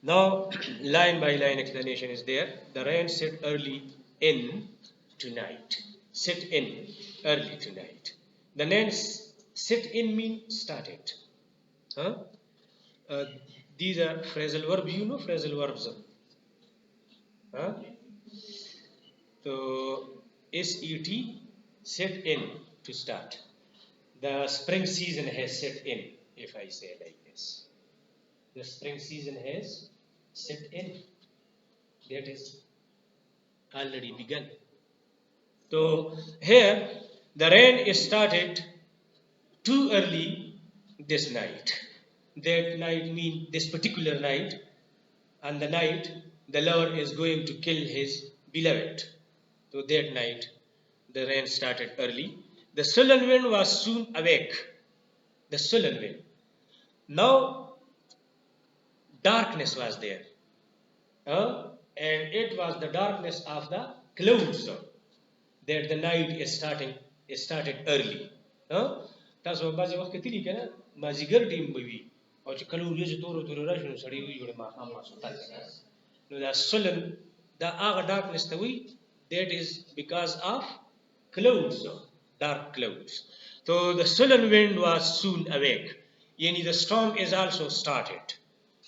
Now, line by line explanation is there. The rain set early in tonight. Set in early tonight. The rain set in means started. Huh? Uh, these are phrasal verbs. You know phrasal verbs. Huh? So, set set in to start. The spring season has set in, if I say like this. The spring season has set in. That is already begun. So here the rain is started too early this night. That night means this particular night, and the night the lover is going to kill his beloved. So that night the rain started early. The sullen wind was soon awake. The sullen wind. Now darkness was there. And it was the darkness of the clouds that the night is started early. تاسو بعضې وخت کتلي که نه مازدیګر ټیم به وي او چې کله وریځې تورو تورو راشي نو سړی وایي ګوره ماښام ماسخوتن دی نو دا سلن دا هغه ډارکنس ته وایي that is because of clouds, dark clouds. So the sullen wind was soon awake. Yani the storm is also started.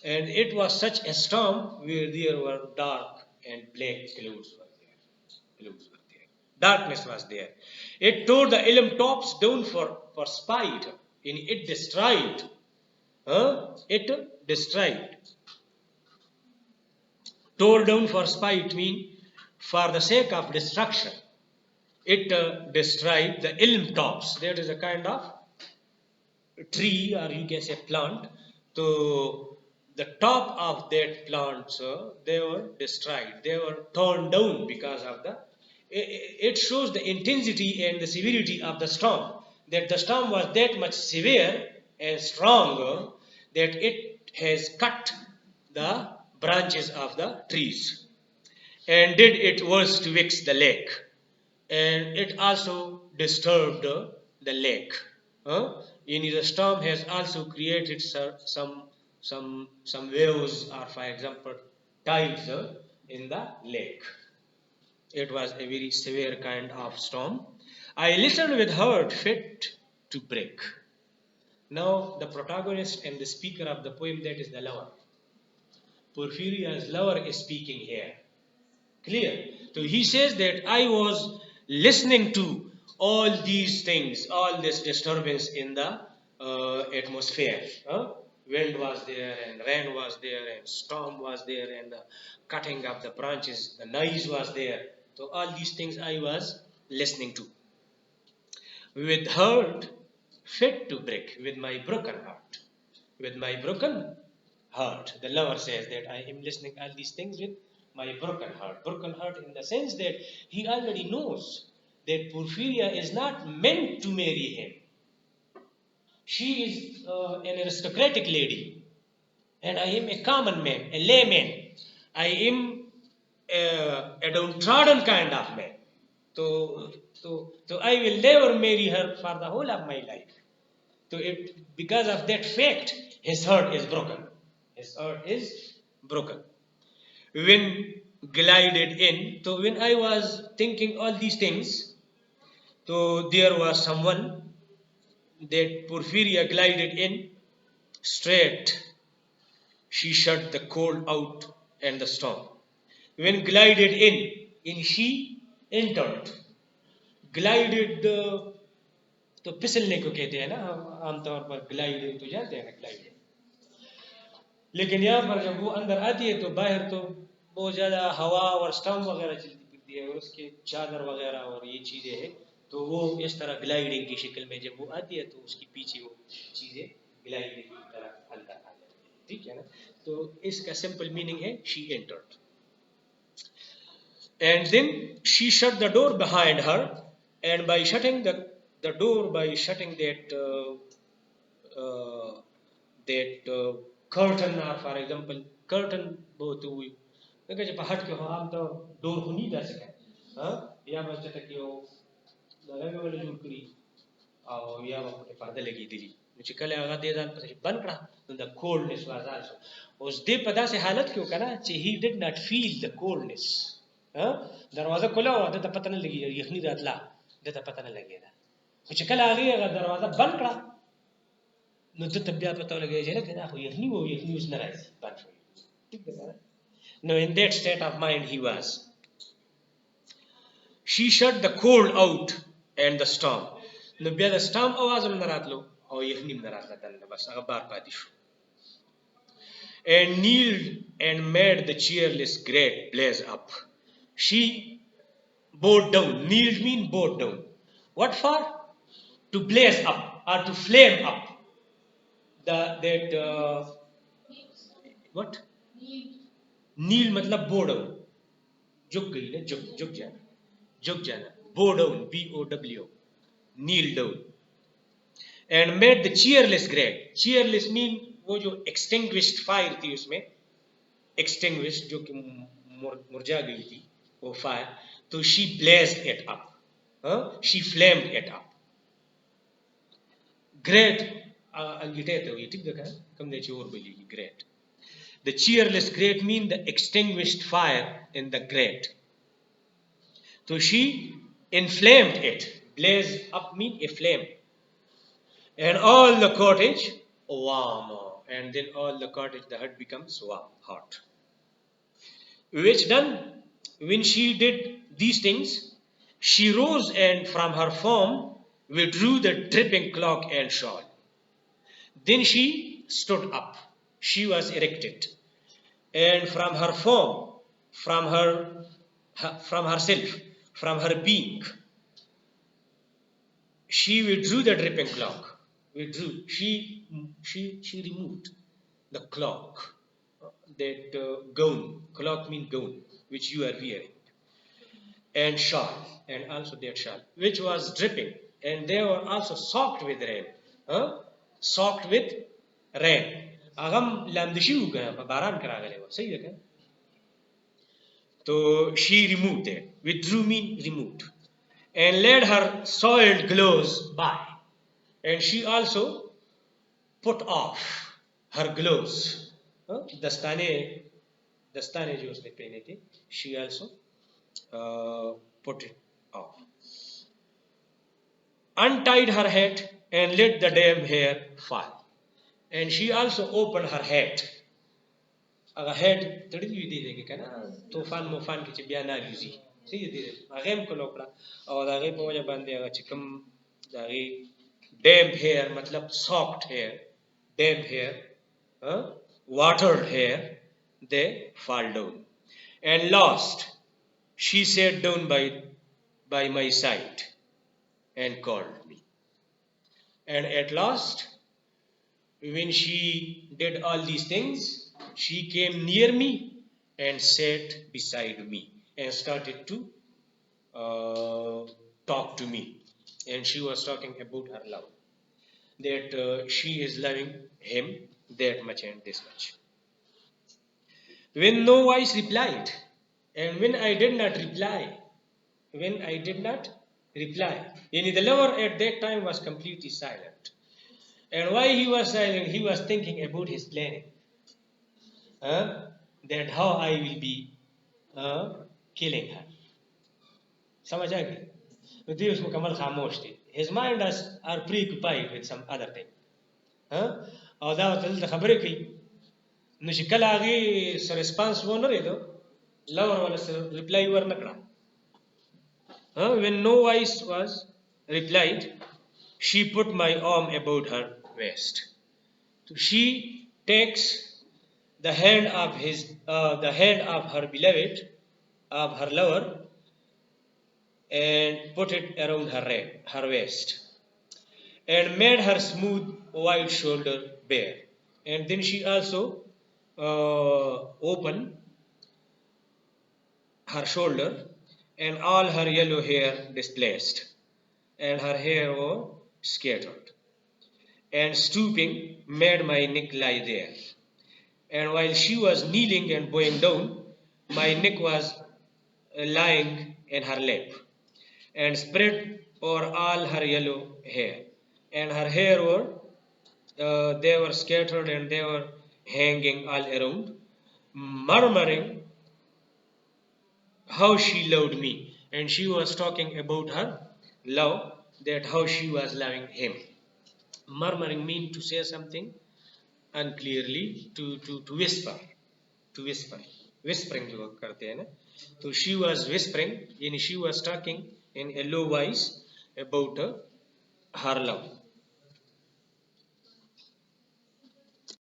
And it was such a storm where there were dark and black clouds were there. Darkness was there. It tore the elm tops down for spite. And it destroyed. It destroyed. Tore down for spite mean for the sake of destruction. It destroyed the elm tops. That is a kind of tree, or you can say plant. So the top of that plant, they were destroyed. They were torn down because of the. It shows the intensity and the severity of the storm. That the storm was that much severe and strong that it has cut the branches of the trees and did it worse to vex the lake. And it also disturbed the lake. The storm has also created some waves, or for example, tides in the lake. It was a very severe kind of storm. I listened with heart fit to break. Now the protagonist and the speaker of the poem, that is the lover. Porphyria's lover is speaking here. Clear? So he says that I was listening to all these things, all this disturbance in the atmosphere. Wind was there, and rain was there, and storm was there, and the cutting of the branches, the noise was there. So all these things I was listening to. With heart fit to break, with my broken heart. With my broken heart. The lover says that I am listening all these things with my broken heart. Broken heart in the sense that he already knows that Porphyria is not meant to marry him. She is an aristocratic lady, and I am a common man, a layman. I am a downtrodden kind of man. So I will never marry her for the whole of my life. So because of that fact, his heart is broken. His heart is broken. When glided in, so when I was thinking all these things, so there was someone that Porphyria glided in straight. She shut the cold out and the storm. When glided in she entered. Glided तो फिसलने को कहते हैं ना, आमतौर पर gliding तो जाते हैं ना ग्लाइडिंग, लेकिन यहाँ पर जब वो अंदर आती है तो बाहर तो बहुत ज़्यादा हवा और स्टॉर्म वगैरह चलती फिरती है और उसके चादर वगैरह और ये चीज़ें हैं, तो वो इस तरह ग्लाइडिंग की शक्ल में जब वो आती है तो उसकी पीछे वो चीज़ें ग्लाइडिंग की तरह अंदर आ जाती है. ठीक है ना? तो इसका सिंपल मीनिंग है she entered. And then she shut the door behind her, and by shutting the door, by shutting that curtain, or for example curtain बहुत हुई लेकिन जब हट के हो आम तो डोर हो नहीं जा सके, या बस जब तक यो लगे वाले जोड़ करी और या वहाँ पे पर्दे लगी दिली मुझे कल आगा दे दान पर बंद करा The coldness was also. उस दे पदा से हालत क्यों करा? He did not feel the coldness. हाँ? दरवाजा खुला हुआ था, पता नहीं लगी यखनी रात ला, देता पता नहीं लगेगा. कुछ कल आ गई अगर दरवाजा बंद करा, नो तो तब भी पता लगे जे ना कि ना यखनी उस नाराज बंद हो. ठीक है ना? No, in that state of mind he was. She shut the cold out and the storm. No, be the storm आवाज में नाराज लो, और यखनी में नाराज ला दल बस अगर बार पादिशो. And kneeled and made the cheerless grate blaze up. She bowed down. Kneeled mean bowed down. What for? To blaze up or to flame up. What? Kneel matlab bow down. झुक गई ना, झुक जाना. Bow down, B-O-W. Kneel down. And made the cheerless grate. Cheerless mean वो जो extinguished fire थी उसमें, extinguished जो कि मुरझा गई थी वो fire, तो she blazed it up. She flamed it up. Great. Great. The cheerless grate mean the extinguished fire in the grate. So she inflamed it. Blaze up mean a flame. And all the cottage warm. And then all the cottage, the hut becomes warm, hot. Which done, when she did these things, she rose and from her form withdrew the dripping cloak and shawl. Then she stood up. She was erected. And from her form, from herself, from her being, she withdrew the dripping cloak. Withdrew. She removed the cloak. That gown. Cloak means gown, which you are wearing. And shawl. And also that shawl, which was dripping. And they were also soaked with rain. Soaked with rain. अगम लमदशी हो गया बारान करा गए वो सही है क्या? तो she removed that. Withdrew mean removed. And laid her soiled clothes by. And she also put off her gloves. दस्ताने जो उसने पहने थे, she also put it off. Untied her hat and let the damp hair fall. And she also opened her hat. अगर head थोड़ी भी दे देंगे क्या ना, तूफान की चिबिया ना लीजी सही है दे अगेम को लोकड़ा और आगे पहुँचा बंदे अगर चिकम आगे damp hair मतलब soaked hair, damp hair, watered hair, they fall down. And lost, she sat down by my side and called me. And at last, when she did all these things, she came near me and sat beside me and started to talk to me. And she was talking about her love. That she is loving him that much and this much. When no voice replied, and when I did not reply, the lover at that time was completely silent. And why he was silent? He was thinking about his planning. That how I will be killing her. समझ आ गई? तो उसको कमल खामोश थे. His mind are preoccupied with some other thing. और दावत खबरें की नशिकल आगे response वो न रहे दो lover वाले से reply वर न करा. When no voice was replied, she put my arm about her waist. So she takes the hand of her beloved, of her lover, and put it around her waist, and made her smooth white shoulder bare. And then she also opened her shoulder, and all her yellow hair displaced, and her hair was scattered. And stooping, made my neck lie there. And while she was kneeling and bowing down, my neck was lying in her lap, and spread over all her yellow hair. And her hair were They were scattered and they were hanging all around, murmuring how she loved me. And she was talking about her love, that how she was loving him. Murmuring mean to say something unclearly, to whisper, to whisper. Whispering जो करते हैं ना, तो she was whispering, यानी she was talking in a low voice about her love.